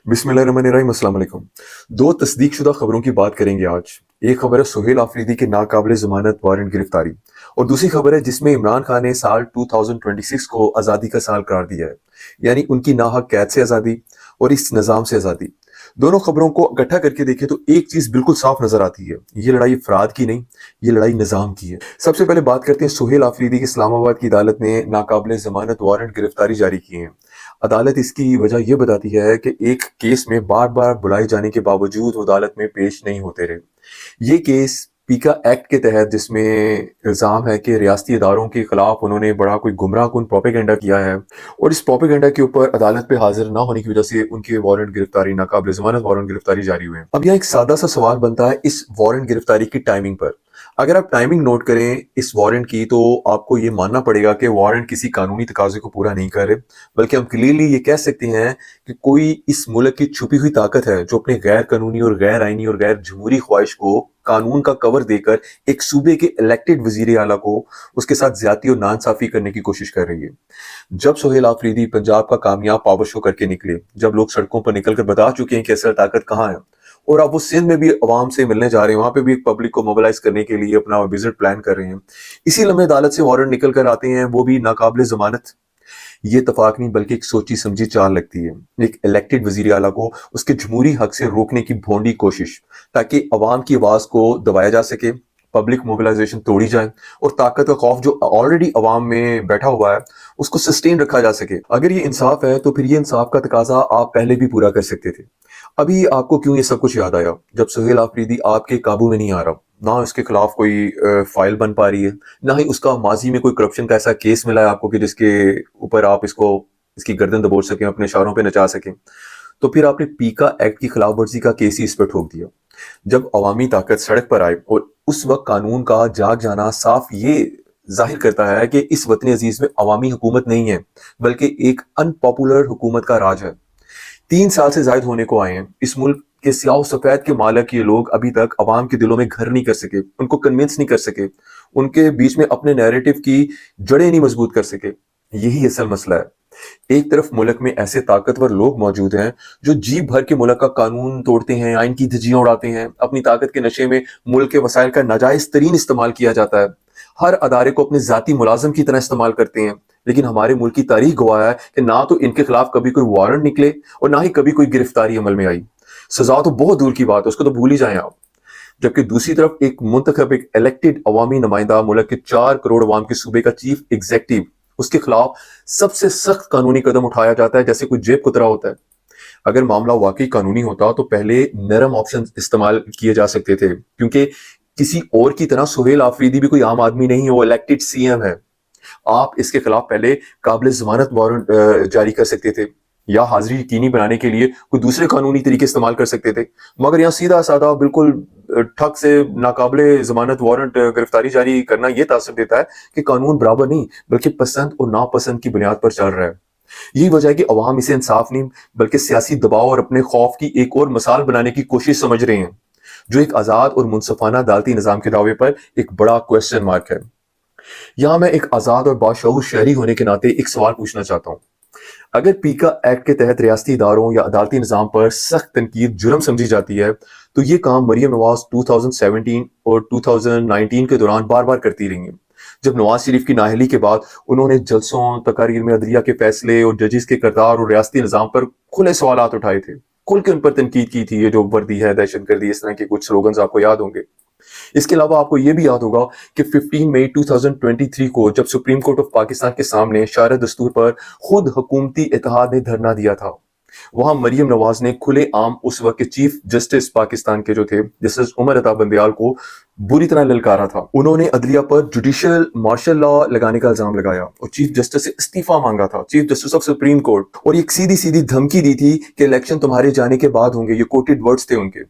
बिस्मिल्लाहिर्रहमानिर्रहीम, अस्सलाम वालेकुम। दो तस्दीकशुदा खबरों की बात करेंगे आज। एक खबर है सुहेल आफरीदी की नाकाबिले ज़मानत वारंट गिरफ्तारी, और दूसरी खबर है जिसमें इमरान खान ने साल 2026 को आज़ादी का साल करार दिया है, यानी उनकी नाहक कैद से आज़ादी और इस निज़ाम से आज़ादी। दोनों खबरों को इकट्ठा करके देखें तो एक चीज़ बिल्कुल साफ नज़र आती है, ये लड़ाई अफराद की नहीं, ये लड़ाई निज़ाम की है। सबसे पहले बात करते हैं सुहेल आफरीदी की। इस्लामाबाद की अदालत ने नाकाबिले ज़मानत वारंट गिरफ्तारी जारी किए हैं। अदालत इसकी वजह यह बताती है कि एक केस में बार बार बुलाए जाने के बावजूद वो अदालत में पेश नहीं होते रहे। ये केस पीका एक्ट के तहत, जिसमें इल्ज़ाम है कि रियासती इदारों के खिलाफ उन्होंने बड़ा कोई गुमराह कुन प्रोपेगेंडा किया है, और इस प्रोपेगेंडा के ऊपर अदालत पे हाजिर ना होने की वजह से उनके वारंट गिरफ्तारी, नाकाबिले ज़मानत वारंट गिरफ्तारी जारी हुए हैं। अब यहाँ एक सादा सा सवाल बनता है इस वारंट गिरफ्तारी की टाइमिंग पर। अगर आप टाइमिंग नोट करें इस वारंट की, तो आपको ये मानना पड़ेगा कि वारंट किसी कानूनी तकाजे को पूरा नहीं कर रहे, बल्कि हम क्लियरली ये कह सकते हैं कि कोई इस मुल्क की छुपी हुई ताकत है जो अपने गैर कानूनी और गैर आईनी और गैर जमहूरी ख्वाहिश को कानून का कवर देकर एक सूबे के इलेक्टेड वजीर आला को उसके साथ ज्यादती और नाइंसाफी करने की कोशिश कर रही है। जब सुहेल आफरीदी पंजाब का कामयाब पावर शो करके निकले, जब लोग सड़कों पर निकलकर बता चुके हैं कि असल ताकत कहाँ है, और अब वो सिंध में भी अवाम से मिलने जा रहे हैं, वहां पे भी पब्लिक को मोबिलाइज करने के लिए अपना विजिट प्लान कर रहे हैं, इसी लम्हे अदालत से वारंट निकल कर आते हैं, वो भी नाकाबिले जमानत। ये इत्तफाक नहीं बल्कि एक सोची समझी चाल लगती है। एक इलेक्टेड वजीर आला को उसके जमहूरी हक से रोकने की भोंडी कोशिश, ताकि अवाम की आवाज को दबाया जा सके, पब्लिक मोबिलाइजेशन तोड़ी जाए, और ताकत का खौफ जो ऑलरेडी अवाम में बैठा हुआ है उसको सस्टेन रखा जा सके। अगर ये इंसाफ है तो फिर ये इंसाफ का तकाजा आप पहले भी पूरा कर सकते थे। अभी आपको क्यों ये सब कुछ याद आया जब सुहेल आफरीदी आपके काबू में नहीं आ रहा, ना उसके खिलाफ कोई फाइल बन पा रही है, ना ही उसका माजी में कोई करप्शन का ऐसा केस मिला है आपको कि जिसके ऊपर आप इसकी गर्दन दबोच सकें, अपने इशारों पे नचा सकें? तो फिर आपने पीका एक्ट की खिलाफ वर्जी का केस ही इस पर ठोक दिया। जब अवामी ताकत सड़क पर आए, और उस वक्त कानून का जाग जाना साफ ये जाहिर करता है कि इस वतन अजीज में अवामी हुकूमत नहीं है, बल्कि एक अनपॉपुलर हुकूमत का राज है। 3 साल से जायद होने को आए हैं। इस मुल्क के स्याह सफेद के मालिक ये लोग अभी तक अवाम के दिलों में घर नहीं कर सके, उनको कन्विंस नहीं कर सके, उनके बीच में अपने नैरेटिव की जड़ें नहीं मजबूत कर सके। यही असल मसला है। एक तरफ मुल्क में ऐसे ताकतवर लोग मौजूद हैं जो जी भर के मुल्क का कानून तोड़ते हैं, आइन की धज्जियां उड़ाते हैं, अपनी ताकत के नशे में मुल्क के वसाइल का नाजायज तरीन इस्तेमाल किया जाता है, हर अदारे को अपने जाती मुलाजम की तरह इस्तेमाल करते हैं। लेकिन हमारे मुल्क की तारीख गवाह है कि ना तो इनके खिलाफ कभी कोई वारंट निकले, और ना ही कभी कोई गिरफ्तारी अमल में आई। सजा तो बहुत दूर की बात है, उसको तो भूल ही जाएं आप। जबकि दूसरी तरफ एक मुंतखब, एक इलेक्टेड अवामी नुमाइंदा, मुल्क के 4 करोड़ अवाम के सूबे का चीफ एग्जीक्यूटिव, उसके खिलाफ सबसे सख्त कानूनी कदम उठाया जाता है जैसे कोई जेब कुतरा होता है। अगर मामला वाकई कानूनी होता तो पहले नरम ऑप्शन इस्तेमाल किए जा सकते थे, क्योंकि किसी और की तरह सुहेल आफरीदी भी कोई आम आदमी नहीं है, वो इलेक्टेड सीएम है। आप इसके खिलाफ पहले काबिल जमानत वारंट जारी कर सकते थे, या हाजिरी यकीनी बनाने के लिए कोई दूसरे कानूनी तरीके इस्तेमाल कर सकते थे। मगर यहाँ सीधा साधा बिल्कुल ठग से नाकाबिले जमानत वारंट गिरफ्तारी जारी करना यह तासर देता है कि कानून बराबर नहीं बल्कि पसंद और नापसंद की बुनियाद पर चल रहा है। यही वजह है कि अवाम इसे इंसाफ नहीं बल्कि सियासी दबाव और अपने खौफ की एक और मिसाल बनाने की कोशिश समझ रहे हैं, जो एक आजाद और मुनसफाना अदालती निजाम के दावे पर एक बड़ा क्वेश्चन मार्क है। यहाँ मैं एक आजाद और बाशऊर शहरी होने के नाते एक सवाल पूछना चाहता हूँ। अगर पीका एक्ट के तहत रियासती इदारों या अदालती निजाम पर सख्त तनकीद जुर्म समझी जाती है, तो ये काम मरियम नवाज 2017 और 2019 के दौरान बार बार करती रही हैं। जब नवाज शरीफ की नाअहली के बाद उन्होंने जलसों, तकारीर में अदलिया के फैसले और जजेस के किरदार और रियासती निजाम पर खुले सवालात उठाए थे, खुल के उन पर तनकीद की थी। ये जो वर्दी है, दहशतगर्दी, इस तरह के कुछ स्लोगन्स आपको याद होंगे। इसके अलावा आपको यह भी याद होगा कि 15 मई 2023 को जब सुप्रीम कोर्ट ऑफ पाकिस्तान के सामने शार दस्तूर पर खुद हुकूमती इत्तेहाद ने धरना दिया था, वहां मरियम नवाज ने खुले आम उस वक्त के चीफ जस्टिस पाकिस्तान के जो थे, जस्टिस उमर अता बंदयाल को बुरी तरह ललकारा था। उन्होंने अदलिया पर जुडिशियल मार्शल लॉ लगाने का इल्जाम लगाया और चीफ जस्टिस से इस्तीफा मांगा था, chief justice of supreme court, और एक सीधी सीधी धमकी दी थी कि इलेक्शन तुम्हारे जाने के बाद होंगे। ये कोटेड वर्ड्स थे उनके।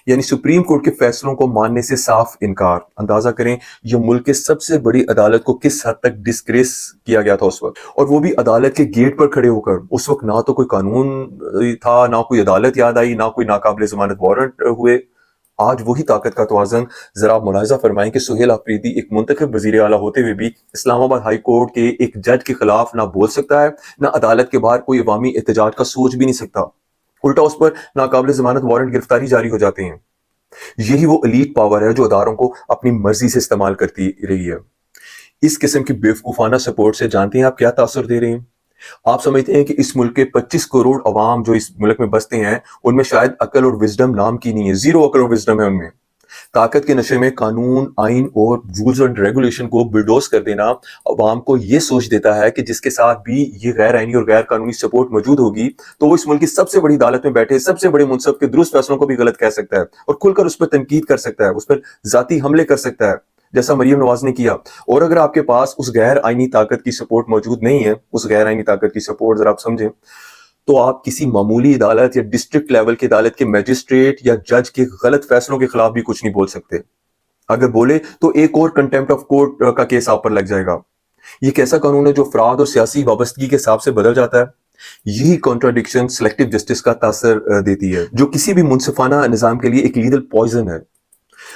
यानी सुप्रीम कोर्ट के फैसलों को मानने से साफ इनकार। अंदाजा करें ये मुल्क के सबसे बड़ी अदालत को किस हद तक डिस्ग्रेस किया गया था उस वक्त, और वो भी अदालत के गेट पर खड़े होकर। उस वक्त ना तो कोई कानून था, ना कोई अदालत याद आई, ना कोई नाकाबिले जमानत वारंट हुए। आज वही ताकत का तवाज़न जरा आप मुलाहिजा फरमाएं कि सुहेल आफरीदी एक मुंतखब वजीर आला होते हुए भी इस्लामाबाद हाई कोर्ट के एक जज के खिलाफ ना बोल सकता है, ना अदालत के बाहर कोई अवामी एहतजाज का सोच भी नहीं सकता। الٹا اس پر ناقابل ضمانت وارنٹ گرفتاری جاری ہو جاتے ہیں۔ یہی وہ ایلیٹ پاور ہے جو اداروں کو اپنی مرضی سے استعمال کرتی رہی ہے۔ اس قسم کی بیوقوفانہ سپورٹ سے جانتے ہیں آپ کیا تاثر دے رہے ہیں؟ آپ سمجھتے ہیں کہ اس ملک کے 25 کروڑ عوام جو اس ملک میں بستے ہیں ان میں شاید عقل اور وزڈم نام کی نہیں ہے، زیرو عقل اور وزڈم ہے ان میں۔ طاقت کے نشے میں قانون، آئین اور رولز اینڈ ریگولیشن کو بلڈوز کر دینا عوام کو یہ سوچ دیتا ہے کہ جس کے ساتھ بھی یہ غیر آئینی اور غیر قانونی سپورٹ موجود ہوگی تو وہ اس ملک کی سب سے بڑی عدالت میں بیٹھے سب سے بڑے منصب کے درست فیصلوں کو بھی غلط کہہ سکتا ہے اور کھل کر اس پر تنقید کر سکتا ہے، اس پر ذاتی حملے کر سکتا ہے جیسا مریم نواز نے کیا۔ اور اگر آپ کے پاس اس غیر آئینی طاقت کی سپورٹ موجود نہیں ہے، اس غیر آئینی طاقت کی سپورٹ ذرا آپ سمجھیں، تو آپ کسی معمولی عدالت یا ڈسٹرکٹ لیول کی عدالت کے میجسٹریٹ یا جج کے غلط فیصلوں کے خلاف بھی کچھ نہیں بول سکتے۔ اگر بولے تو ایک اور کنٹیمپٹ آف کورٹ کا کیس آپ پر لگ جائے گا۔ یہ ایک ایسا قانون ہے جو افراد اور سیاسی وابستگی کے حساب سے بدل جاتا ہے۔ یہی کانٹراڈکشن سلیکٹو جسٹس کا تاثر دیتی ہے جو کسی بھی منصفانہ نظام کے لیے ایک لیگل پوائزن ہے۔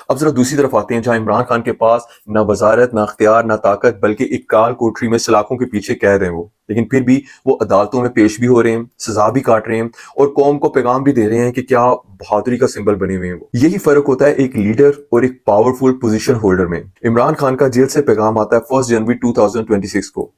اب ذرا دوسری طرف آتے ہیں جہاں عمران خان کے پاس نہ وزارت، نہ اختیار، نہ طاقت، بلکہ ایک کال کوٹری میں سلاخوں کے پیچھے قید ہیں وہ، لیکن پھر بھی وہ عدالتوں میں پیش بھی ہو رہے ہیں، سزا بھی کاٹ رہے ہیں اور قوم کو پیغام بھی دے رہے ہیں کہ کیا بہادری کا سمبل بنے ہوئے ہیں وہ۔ یہی فرق ہوتا ہے ایک لیڈر اور ایک پاورفل پوزیشن ہولڈر میں۔ عمران خان کا جیل سے پیغام آتا ہے 1 جنوری 2026 کو۔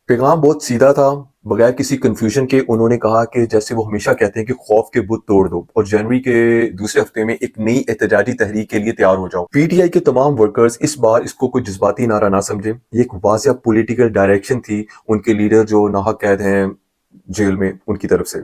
پیغام بہت سیدھا تھا، بغیر کسی کنفیوژن کے انہوں نے کہا کہ جیسے وہ ہمیشہ کہتے ہیں کہ خوف کے بت توڑ دو اور جنوری کے دوسرے ہفتے میں ایک نئی احتجاجی تحریک کے لیے تیار ہو جاؤ۔ پی ٹی آئی کے تمام ورکرز اس بار اس کو کوئی جذباتی نعرہ نہ سمجھیں، یہ ایک واضح پولیٹیکل ڈائریکشن تھی ان کے لیڈر جو ناحق قید ہیں جیل میں ان کی طرف سے۔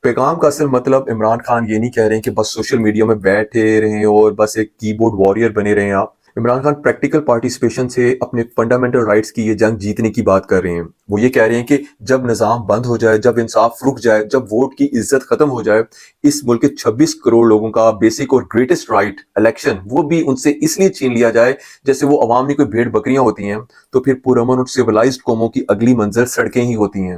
پیغام کا اصل مطلب عمران خان یہ نہیں کہہ رہے ہیں کہ بس سوشل میڈیا میں بیٹھے رہیں اور بس ایک کی بورڈ وارئر بنے رہیں آپ۔ عمران خان پریکٹیکل پارٹیسپیشن سے اپنے فنڈامنٹل رائٹس کی یہ جنگ جیتنے کی بات کر رہے ہیں۔ وہ یہ کہہ رہے ہیں کہ جب نظام بند ہو جائے، جب انصاف رک جائے، جب ووٹ کی عزت ختم ہو جائے، اس ملک کے 26 کروڑ لوگوں کا بیسک اور گریٹسٹ رائٹ الیکشن وہ بھی ان سے اس لیے چھین لیا جائے جیسے وہ عوام کی کوئی بھیڑ بکریاں ہوتی ہیں، تو پھر پرامن اور سویلائزڈ قوموں کی اگلی منزل سڑکیں ہی ہوتی ہیں،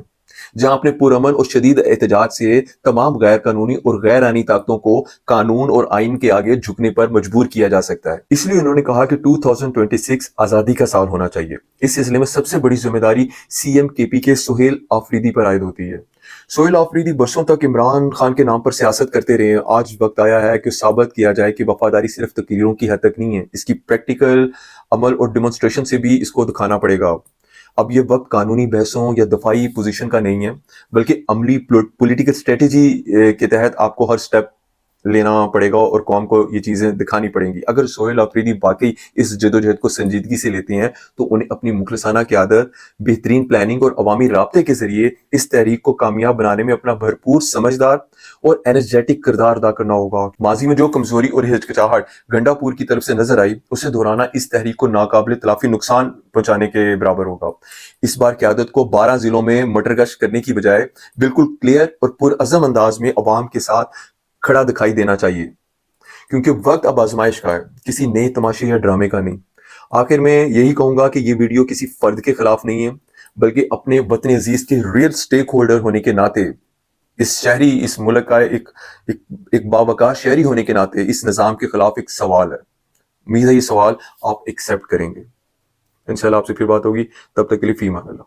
جہاں اپنے پرامن اور شدید احتجاج سے تمام غیر قانونی اور غیر آئینی طاقتوں کو قانون اور آئین کے آگے جھکنے پر مجبور کیا جا سکتا ہے۔ اس لیے انہوں نے کہا کہ 2026 آزادی کا سال ہونا چاہیے۔ اس سلسلے میں سب سے بڑی ذمہ داری سی ایم کے پی کے سہیل آفریدی پر عائد ہوتی ہے۔ سہیل آفریدی برسوں تک عمران خان کے نام پر سیاست کرتے رہے ہیں۔ آج وقت آیا ہے کہ ثابت کیا جائے کہ وفاداری صرف تقریروں کی حد تک نہیں ہے، اس کی پریکٹیکل عمل اور ڈیمونسٹریشن سے بھی اس کو دکھانا پڑے گا۔ اب یہ وقت قانونی بحثوں یا دفاعی پوزیشن کا نہیں ہے، بلکہ عملی پولیٹیکل اسٹریٹجی کے تحت آپ کو ہر سٹیپ لینا پڑے گا اور قوم کو یہ چیزیں دکھانی پڑیں گی۔ اگر سہیل آفریدی واقعی اس جدوجہد کو سنجیدگی سے لیتے ہیں تو انہیں اپنی مخلصانہ قیادت، بہترین پلاننگ اور عوامی رابطے کے ذریعے اس تحریک کو کامیاب بنانے میں اپنا بھرپور، سمجھدار اور انرجیٹک کردار ادا کرنا ہوگا۔ ماضی میں جو کمزوری اور ہچکچاہٹ گنڈا پور کی طرف سے نظر آئی، اسے دہرانا اس تحریک کو ناقابل تلافی نقصان پہنچانے کے برابر ہوگا۔ اس بار قیادت کو 12 ضلعوں میں مٹرگشت کرنے کی بجائے بالکل کلیئر اور پرعزم انداز میں عوام کے ساتھ کھڑا دکھائی دینا چاہیے، کیونکہ وقت اب آزمائش کا ہے، کسی نئے تماشے یا ڈرامے کا نہیں۔ آخر میں یہی کہوں گا کہ یہ ویڈیو کسی فرد کے خلاف نہیں ہے، بلکہ اپنے وطن عزیز کے ریئل سٹیک ہولڈر ہونے کے ناطے، اس ملک کا ایک باوقار شہری ہونے کے ناطے اس نظام کے خلاف ایک سوال ہے۔ امید ہے یہ سوال آپ ایکسیپٹ کریں گے۔ انشاءاللہ آپ سے پھر بات ہوگی، تب تک کے لیے فی امان اللہ۔